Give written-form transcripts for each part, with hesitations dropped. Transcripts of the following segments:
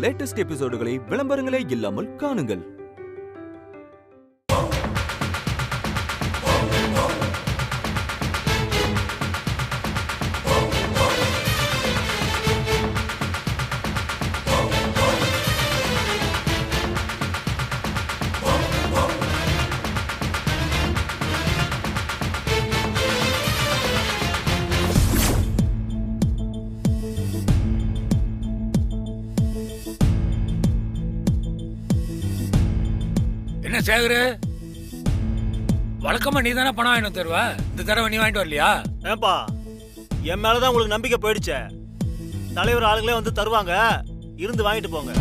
Latest எபிசோடுகளை விளம்பரங்களே இல்லாமல் காணுங்கள். என்ன சேகரு, வழக்கமா நீ தானே பணம் வாங்கிட்டு தருவ, இந்த தடவை நீ வாங்கிட்டு வரலையா? ஏன்பா, என் மேலதான் உங்களுக்கு நம்பிக்கை போயிடுச்சே. தலைவர் ஆளுங்களே வந்து தருவாங்க, இருந்து வாங்கிட்டு போங்க.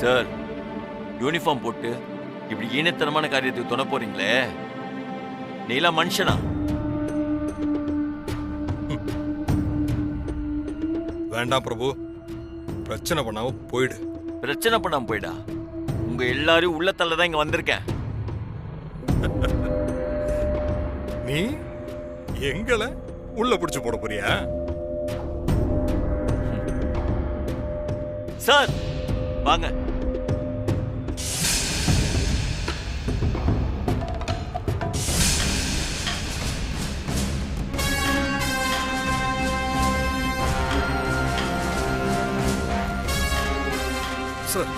சார், யூனிஃபார்ம் போட்டு இப்படி ஈனத்தனமான காரியத்துக்கு துணை போறீங்களே, நீலாம் மனுஷனா? வேண்டாம் பிரபு, பிரச்சனை பண்ணாம போயிடு. பிரச்சனை பண்ணாம போயிடா? உங்க எல்லாரும் உள்ளத்தள்ளதான் இங்க வந்திருக்கேன். நீ எங்களை உள்ள பிடிச்சு போட போறியா? சார் வாங்க. சார்,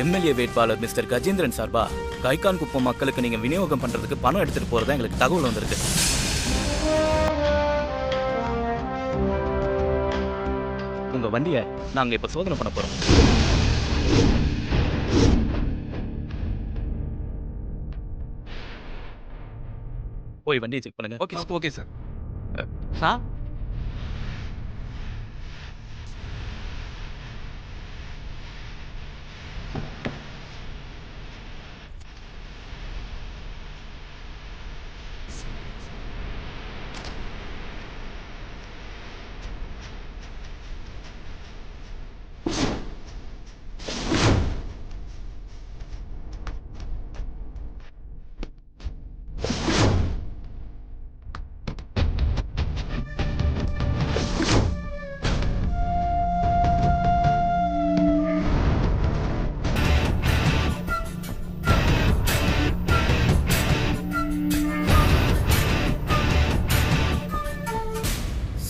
எம்எல்ஏ வேட்பாளர் மிஸ்டர் கஜேந்திரன் சார்பா கைகான் குப்பம் மக்களுக்கு நீங்க விநியோகம் பண்றதுக்கு பணம் எடுத்துட்டு போறதா எங்களுக்கு தகவல் வந்திருக்கு. உங்க வண்டியை நாங்க இப்ப சோதனை பண்ண போறோம். போய் வண்டியை செக் பண்ணுங்க. Okay sir. சார்,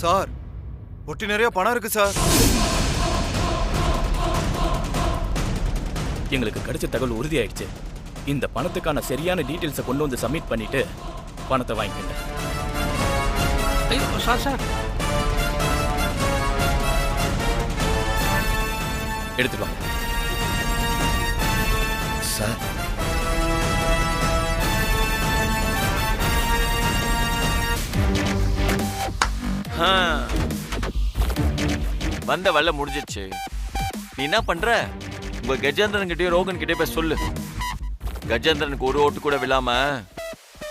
சார், பொட்டி நிறைய பணம் இருக்கு சார். எங்களுக்கு கிடைச்ச தகவல் உறுதியாயிடுச்சு. இந்த பணத்துக்கான சரியான டீடைல்ஸை கொண்டு வந்து சப்மிட் பண்ணிட்டு பணத்தை வாங்கிக்கங்க. ஐயோ சார், எடுத்துட்டு வாங்க. சார், வந்த வெள்ள முடிஞ்சிச்சு. நீ என்ன பண்ற? உங்க கஜேந்திரன் கிட்டயும் ரோகன் கிட்டே போய் சொல்லு, கஜேந்திரனுக்கு ஒரு ஓட்டு கூட விழாம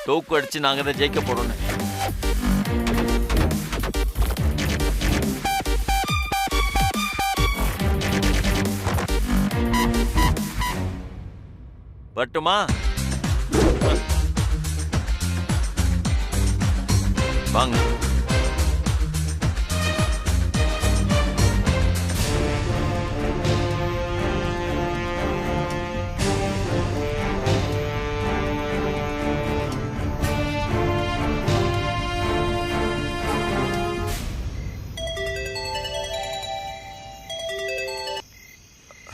தோக்கு அடிச்சு நாங்க தான் ஜெயிக்க போறோம். பட்டுமா? வாங்க.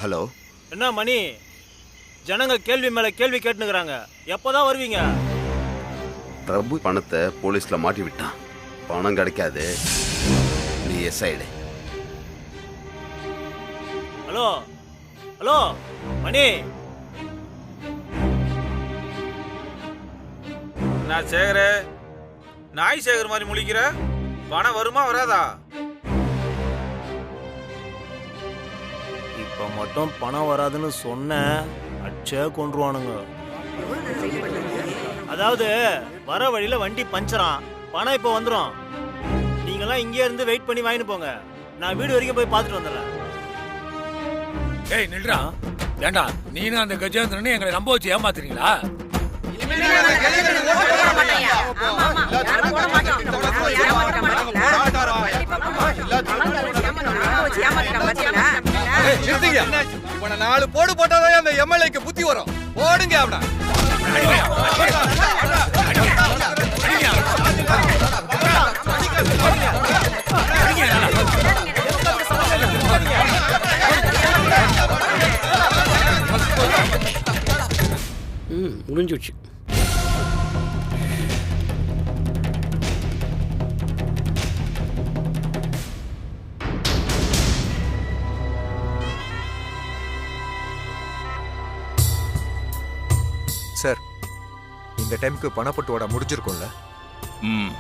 ஹலோ. என்ன மணி, ஜனங்க கேள்வி மேல கேள்வி கேட்டுக்கிறாங்க. எப்போதான் வருவீங்க? பிரபு பணத்தை போலீஸ்ல மாட்டி விட்டான். பணம் கிடைக்காது, நீ எஸ்ஐடு. ஹலோ ஹலோ மணி. நான் சேகர நாய் சேகர் மாதிரி முழிக்கிற. பணம் வருமா வராதா? இப்ப மட்டும் பணம் வராதுன்னு சொன்ன அடிச்சே கொன்றுவானுங்க. அதாவது வர வழியில வண்டி பஞ்சரான், பணம் இப்ப வந்துடும். நீங்களாம் இங்கே இருந்து வெயிட் பண்ணி வாங்கிட்டு போங்க. நான் வீடு வரைக்கும் போய் பார்த்துட்டு வந்துடுறேன். ஏய் நில்றா. ஏண்டா நீனும் அந்த கஜேந்திரன் எங்களை நம்ப வச்சு ஏமாத்துறீங்களா? உன 4 போடு போட்டாதான் அந்த எம்எல்ஏக்கு புத்தி வரும். போடுங்க அவன. முடிஞ்சிடுச்சு. சார், இந்த டைமுக்கு பணப்பட்டுவாடா முடிஞ்சிருக்கும்ல? ம்.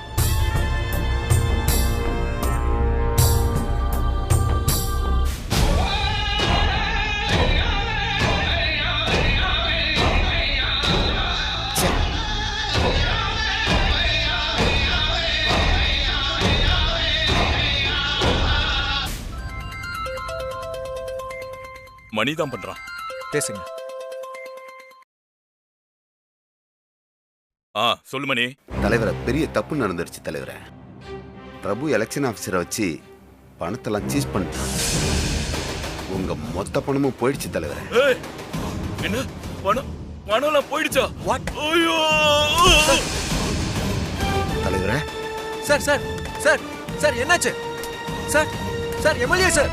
மணி தான் பண்றான். பேசுங்க. சொல்லு மணி. தலைவரை, பெரிய தப்பு நடந்துருச்சு தலைவரை. பிரபு எலெக்ஷன் ஆஃபீஸரை வச்சு பணத்தெல்லாம் சீஸ் பண்ணிட்டான். உங்க மொத்த பணமும் போயிடுச்சு தலைவரை. என்ன பணம்லாம் போயிடுச்சா? ஐயோ தலைவரை. சார் சார் சார் சார் என்னாச்சு? Sir sir MLA sir.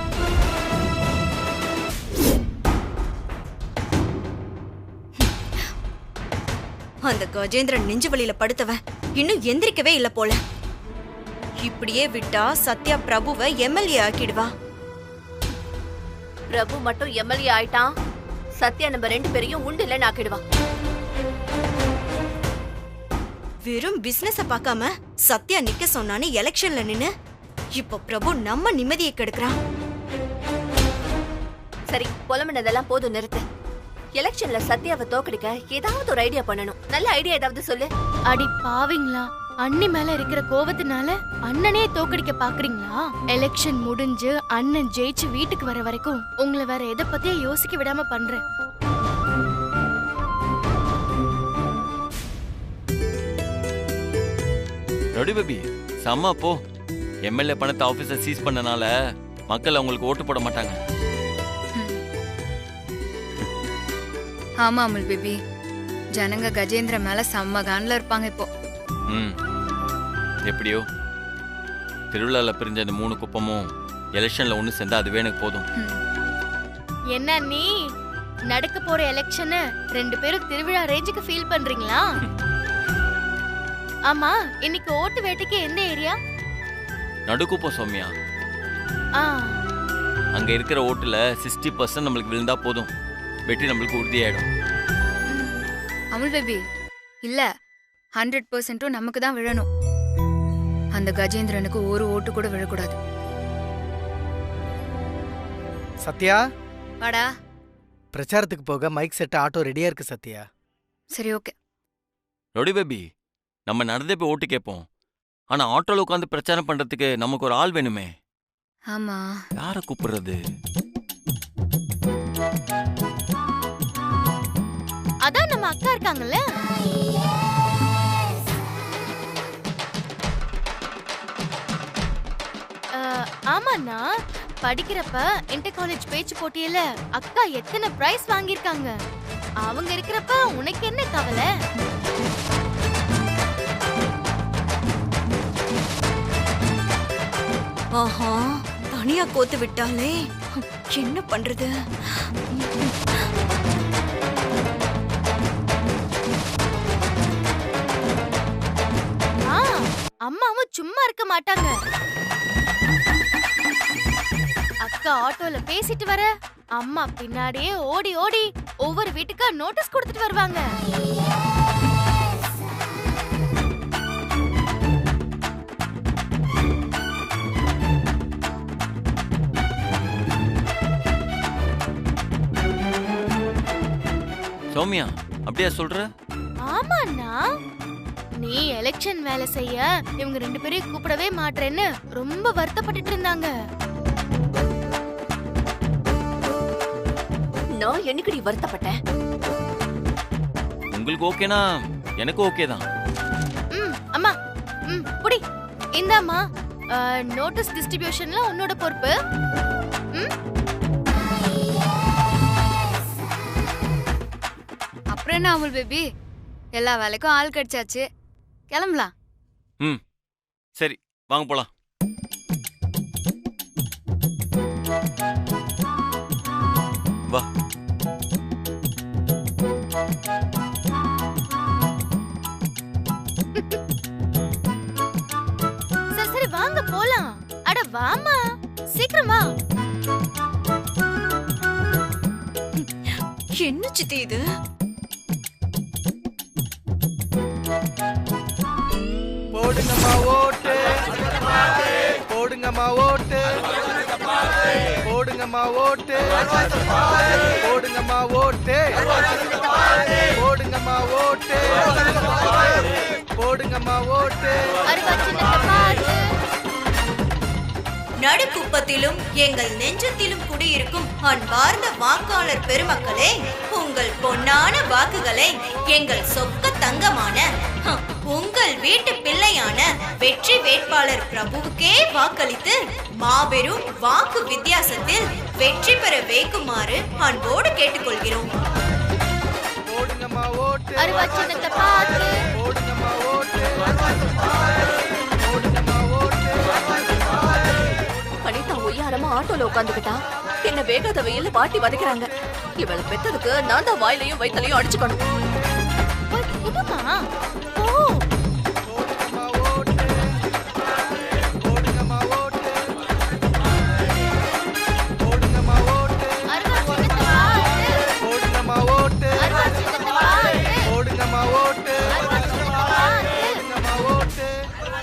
அந்த கஜேந்திரன் நெஞ்சு வலியில படுத்தவன் இன்னும் எந்திரிக்கவே இல்ல போல. இப்படியே விட்டா சத்யா பிரபுவை எம்எல்ஏ ஆக்கிடுவா. பிரபு மட்டும் எம்எல்ஏ ஆயிட்டான், சத்யா நம்ம 2 பேரையும் உண்டில்லன்னு ஆக்கிடுவான். வெறும் பிசினஸ பார்க்காம சத்யா நிக்க சொன்னான்னு எலெக்ஷன்ல நின்னு இப்போ பிரபு நம்ம நிம்மதியை கெடுக்கிறான். சரி, புலம்புனதெல்லாம் போதும், நிறுத்து. எலெக்ஷன்ல சத்யாவை தோக்கடிக்க ஏதாவது ஒரு ஐடியா பண்ணணும். நல்ல ஐடியா ஏதாவது சொல்லு. அடி பாவீங்களா, அண்ணி மேல இருக்கிற கோவத்தினால அண்ணனே தோக்கடிக்க பாக்குறீங்களா? எலெக்ஷன் முடிஞ்சு அண்ணன் ஜெயிச்சு வீட்டுக்கு வர வரைக்கும் உங்களை வேற எதை பத்தியும் யோசிக்க விடாம பண்றேன். ரெடி பேபி, செம்ம போ. எம்எல்ஏ பணத்தை ஆபீஸை சீஸ் பண்ணனால மக்கள் அவங்களுக்கு ஓட்டு போட மாட்டாங்க. ஆமா அமுல் பேபி, ஜனங்க கஜேந்திர மேல செம்ம கான்ல இருப்பாங்க இப்போ. எப்படியோ திருவிழால பிரிஞ்ச அந்த 3 குப்பமும் எலெக்ஷன்ல ஒண்ணு சேர்ந்தா அதுவே எனக்கு போதும். என்ன நீ நடக்க போற எலெக்ஷன் 2 பேரும் திருவிழா ரேஞ்சுக்கு ஃபீல் பண்றீங்களா? ஆமா, இன்னைக்கு ஓட்டு வேட்டைக்கு எந்த ஏரியா? நடுக்குப்போம் சௌமியா. அங்க இருக்கிற ஓட்டுல 60% நம்மளுக்கு விழுந்தா போதும், வெற்றி நம்மளுக்கு உறுதியாயிடும். அமுல் பேபி, இல்ல 100% நமக்கு தான் விழணும். அந்த கஜேந்திரனுக்கு ஒரு ஓட்டு கூட விழக்கூடாது. சத்யா, வாடா. பிரச்சாரத்துக்கு போக மைக் செட் ஆட்டோ ரெடியா இருக்கு சத்யா. சரி, ஓகே. ரொடி பேபி, நம்ம நடந்தே போய் ஓட்டு கேட்போம். ஆனா ஆட்டோல உட்காந்து பிரச்சாரம் பண்றதுக்கு நமக்கு ஒரு ஆள் வேணுமே. ஆமா, யார கூப்பிடுறது? அதான் நம்ம அக்கா இருக்காங்கல்ல. ஆமாண்ணா, படிக்கிறப்ப இன்டர் காலேஜ் பேச்சு போட்டியில அக்கா எத்தனை பிரைஸ் வாங்கியிருக்காங்க. அவங்க இருக்கிறப்ப உனக்கு என்ன கவலை? ஆஹா, தனியா கோத்து விட்டாலே என்ன பண்றது? அம்மாவும் சும்மா இருக்க மாட்டாங்க. அக்கா ஆட்டோல பேசிட்டு வர அம்மா பின்னாடியே ஓடி ஓடி ஒவ்வொரு வீட்டுக்கு நோட்டீஸ் கொடுத்துட்டு வருவாங்க. சௌமியா, அப்படியா சொல்ற? ஆமாண்ணா, நீ எலெக்ஷன் வேலை செய்ய இவங்க 2 பேரையும் கூப்பிடவே மாட்டேன்னு ரொம்ப வருத்தப்பட்டுட்டு இருந்தாங்க. நான் என்னைக்கு வருத்தப்பட்டேன்? உங்களுக்கு ஓகேனா எனக்கு ஓகே தான். அம்மா, புடி இந்தாம்மா, நோட்டீஸ் டிஸ்ட்ரிபியூஷன்ல உன்னோட பொறுப்பு. அப்புறம் என்ன அமுல் பேபி, எல்லா வேலைக்கும் ஆள் கிடைச்சாச்சு, கிளம்பலாம். ம் சரி வாங்க போலாம். வா. சரி சரி வாங்க போலாம். அட வாமா, சீக்கிரம் வா. என்ன சித்தி இது? போடுங்கம்மா ஓட்டு, போடுங்கம்மா ஓட்டு, போடுங்கம்மா ஓட்டு, போடுங்கம்மா ஓட்டு, போடுங்கம்மா ஓட்டு, போடுங்கம்மா ஓட்டு. நடுக்குப்பத்திலும் எங்கள் நெஞ்சத்திலும் குடியிருக்கும் அன்பார்ந்த வாக்காளர் பெருமக்களே, உங்கள் பொன்னான வாக்குகளை எங்கள் சொக்க தங்கமான உங்கள் வீட்டு பிள்ளையான வெற்றி வேட்பாளர் பிரபுவுக்கே வாக்களித்து மாபெரும் வாக்கு வித்தியாசத்தில் வெற்றி பெற வைக்குமாறு அன்போடு கேட்டுக்கொள்கிறோம். போடுங்கம்மா ஓட்டு, அருவாச்சின்னத்தை பார்த்து போடுங்கம்மா ஓட்டு, போடுங்கம்மா ஓட்டு. கனிதா ஒய்யாரமா ஆட்டோல உட்காந்துக்கிட்டா, என்ன வேகாத வெயில பாட்டி வதைக்கிறாங்க. இவளை பெத்ததுக்கு நான் தான் வாயிலையும் வயிற்றுலையும் அடிச்சுக்கணும்.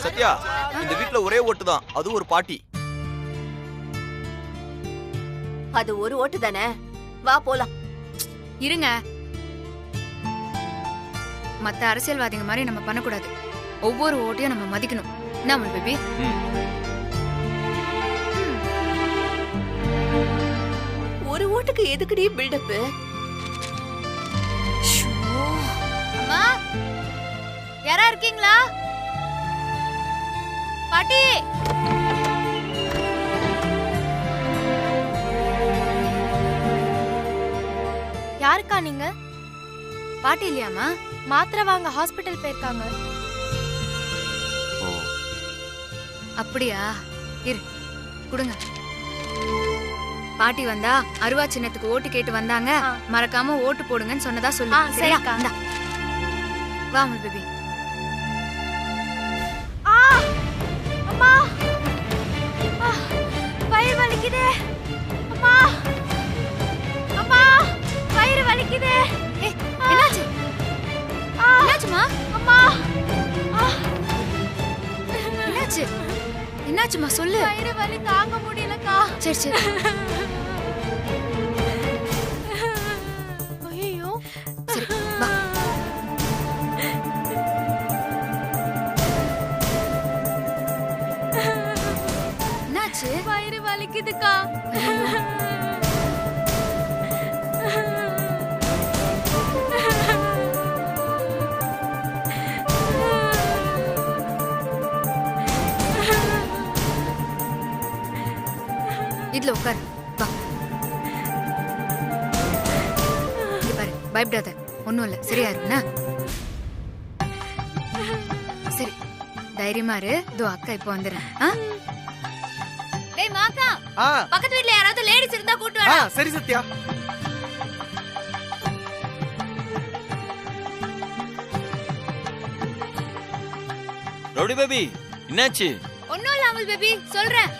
சத்யா, இந்த வீட்ல ஒரே ஓட்டு தான், அதுவும் ஒரு பாட்டி. அது ஒரு ஓட்டு தானே, வா போலாம். இருங்க, மத்த அரசியல்வாதிங்க மாதிரி நம்ம பண்ணக்கூடாது. ஒவ்வொரு ஓட்டையும் நம்ம மதிக்கணும். என்ன அமுல் பேபி? ஒரு ஓட்டுக்கு எதுக்குடி பில்டப்? அம்மா, யாரா இருக்கீங்களா? பாட்டி, யாருக்கா நீங்க? பாட்டி இல்லையாமா? மாத்திரை வாங்க ஹாஸ்பிட்டல் போயிருக்காங்க. அப்படியா? இரு குடுங்க. பாட்டி வந்தா அருவா சின்னத்துக்கு ஓட்டு கேட்டு வந்தாங்க, மறக்காம ஓட்டு போடுங்கன்னு சொன்னதா சொல்லு. சரிக்கா. வா அமுல் பேபி. அம்மா, வயிறு வலிக்குதே. அம்மா, அம்மா, வயிறு வலிக்குதே. என்னாச்சு? என்னாச்சுமா? அம்மா, என்னாச்சு? என்னாச்சுமா சொல்லு. வயிறு வலி தாங்க முடியலக்கா. சரி சரி. ஐயோ, சரி வா. என்னாச்சு? வயிறு வலிக்குதுக்கா. இதுல உட்காரு. வா. இங்க பாரு, பயப்படாத, ஒண்ணும் இல்ல, சரியா இருக்குண்ணா. சரி, தைரியமா இரு. இதோ அக்கா இப்போ வந்துடுறேன். டேய் மாக்கா, பக்கத்து வீட்ல யாராவது லேடிஸ் இருந்தா கூட்டி வாடா. சரி சத்யா. ரவுடி பேபி, என்னாச்சு? ஒண்ணும் இல்ல அமுல் பேபி, சொல்றேன்.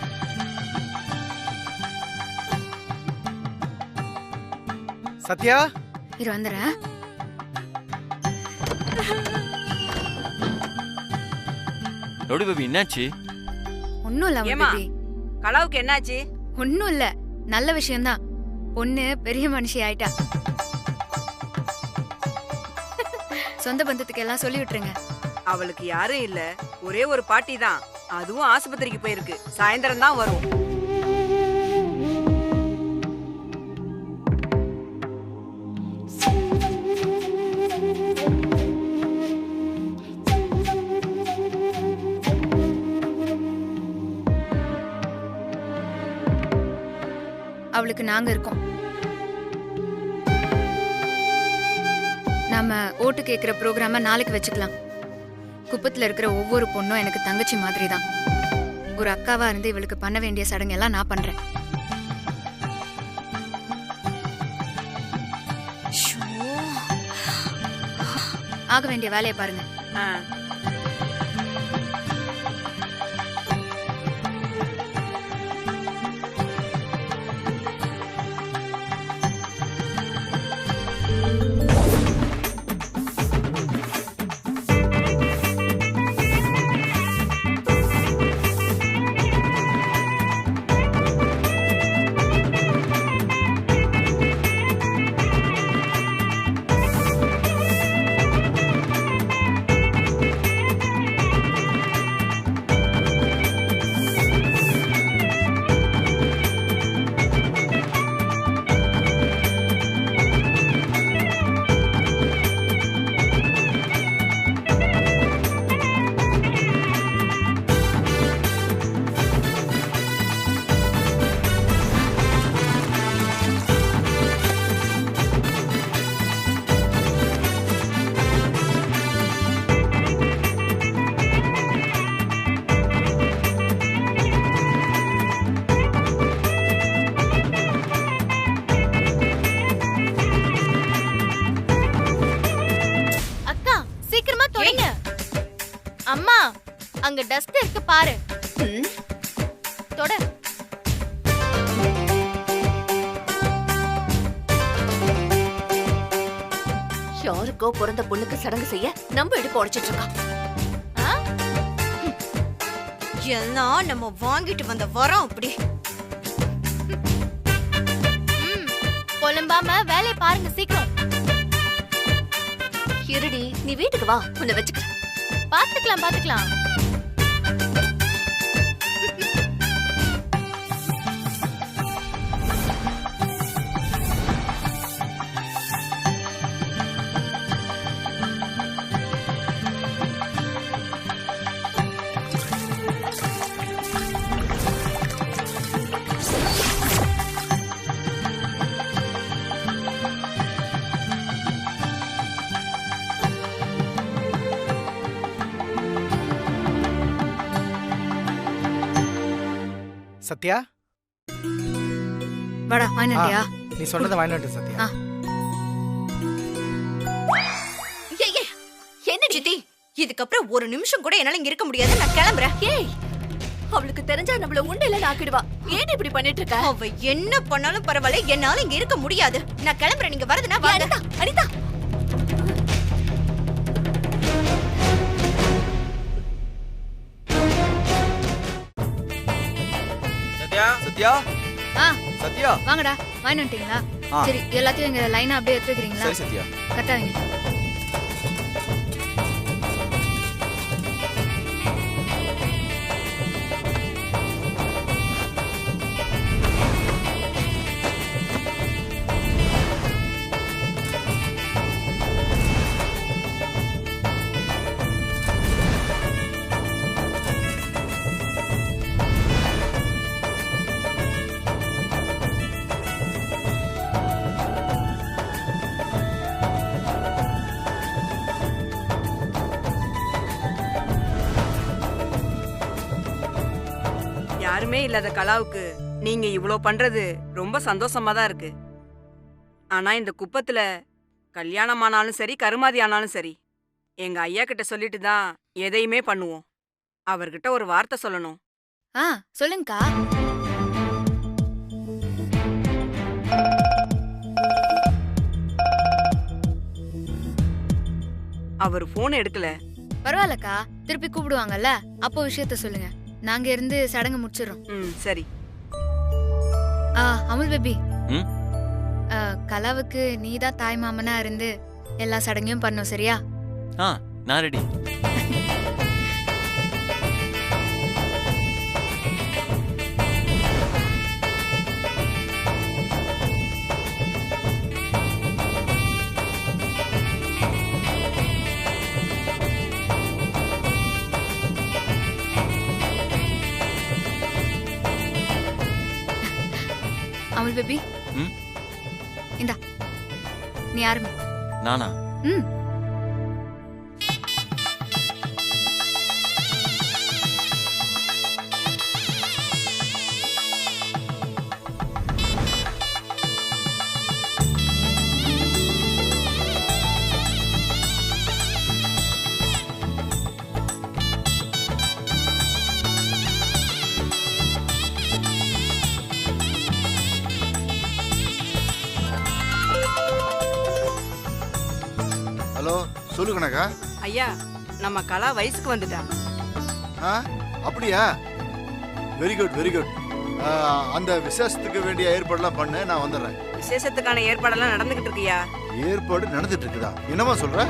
சத்யா, இரு வந்துடுறேன். ரவுடி பேபி, என்னாச்சு? ஒண்ணும் இல்ல அமுல் பேபி. கலாவுக்கு என்னாச்சு? ஒண்ணும் இல்ல, நல்ல விஷயம்தான். பொண்ணு பெரிய மனுஷி ஆயிட்டா. சொந்த பந்தத்துக்கு எல்லாம் சொல்லி விட்டுருங்க. அவளுக்கு யாரும் இல்ல, ஒரே ஒரு பாட்டி தான், அதுவும் ஆஸ்பத்திரிக்கு போயிருக்கு. சாயந்தரம் தான் வரும். அவளுக்கு நாங்க இருக்கோம். நாம ஓட்டு கேட்கிற ப்ரோக்ராம நாளைக்கு வச்சுக்கலாம். குப்பத்துல இருக்கிற ஒவ்வொரு பொண்ணும் எனக்கு தங்கச்சி மாதிரி தான். ஒரு அக்காவா இருந்து இவளுக்கு பண்ண வேண்டிய சடங்கு எல்லாம் நான் பண்றேன். ஆக வேண்டிய வேலையை பாருங்க. அம்மா அங்க டஸ்ட் இருக்கு பாரு. தொட. யாருக்கோ பிறந்த பொண்ணுக்கு சடங்கு செய்ய நம்ம இடுப்பு உடைச்சிட்டு இருக்கா. எல்லாம் நம்ம வாங்கிட்டு வந்த வரோம். அப்படி பொலம்பாம வேலையை பாருங்க சீக்கிரம். இருடி, நீ வீட்டுக்கு வா, உன்னை வச்சுக்கிறேன். பாத்துக்கலாம் பாத்துக்கலாம். சத்யா, வாடா வாங்கிட்டியா? நீ சொன்னதை வாங்கிட்டு சத்யா. என்ன ஜிதி, இதுக்கப்புறம் ஒரு நிமிஷம் கூட என்னால இங்க இருக்க முடியாது. நான் கிளம்புறேன். ஏய், அவளுக்கு தெரிஞ்சா நம்மள உண்டையில நாக்கிடுவா. ஏன் இப்படி பண்ணிட்டு இருக்க? அவ என்ன பண்ணாலும் பரவாயில்ல, என்னால இங்க இருக்க முடியாது. நான் கிளம்புறேன். நீங்க வரதுனா வாங்க. அனிதா, சத்யா, சத்யா, வாங்கடா. வாங்கிட்டீங்களா? சரி, எல்லாத்தையும் இங்க லைனா அப்படியே எடுத்து வைக்கிறீங்களா? சரி சத்யா. கட்டாவீங்க. யாருமே இல்லாத கலாவுக்கு நீங்க இவ்ளோ பண்றது ரொம்ப சந்தோஷமா தான் இருக்கு. ஆனா இந்த குப்பத்துல கல்யாணம் ஆனாலும் சரி, கருமாதி ஆனாலும் சரி, எங்க ஐயா கிட்ட சொல்லிட்டு தான் எதையுமே பண்ணுவோம். அவர்கிட்ட ஒரு வார்த்தை சொல்லணும். சொல்லுங்கக்கா. அவர் போன் எடுக்கல. பரவாயில்லக்கா, திருப்பி கூப்பிடுவாங்கல்ல, அப்போ விஷயத்த சொல்லுங்க. நாங்க இருந்து சடங்கு முடிச்சிடறோம். சரி. அமுல் பேபி, கலாவுக்கு நீதான் தாய் மாமனா இருந்து எல்லா சடங்கையும் பண்ணும், சரியா? நான் ரெடி. அமுல் பேபி, இந்தா நீ ஆரம்பி. நானா? ம். ஹலோ சொல்லு கனகா. ஐயா நம்ம கலா வயசுக்கு வந்துட்டா. ஆ அப்படியா? Very good very good. அந்த விசேஷத்துக்கு வேண்டிய ஏற்பாடுலாம் பண்ணு, நான் வந்துடுறேன். விசேஷத்துக்கான ஏற்பாடெல்லாம் நடந்துகிட்டு இருக்கியா? ஏற்பாடு நடந்துட்டு இருக்குதா? என்னமா சொல்ற?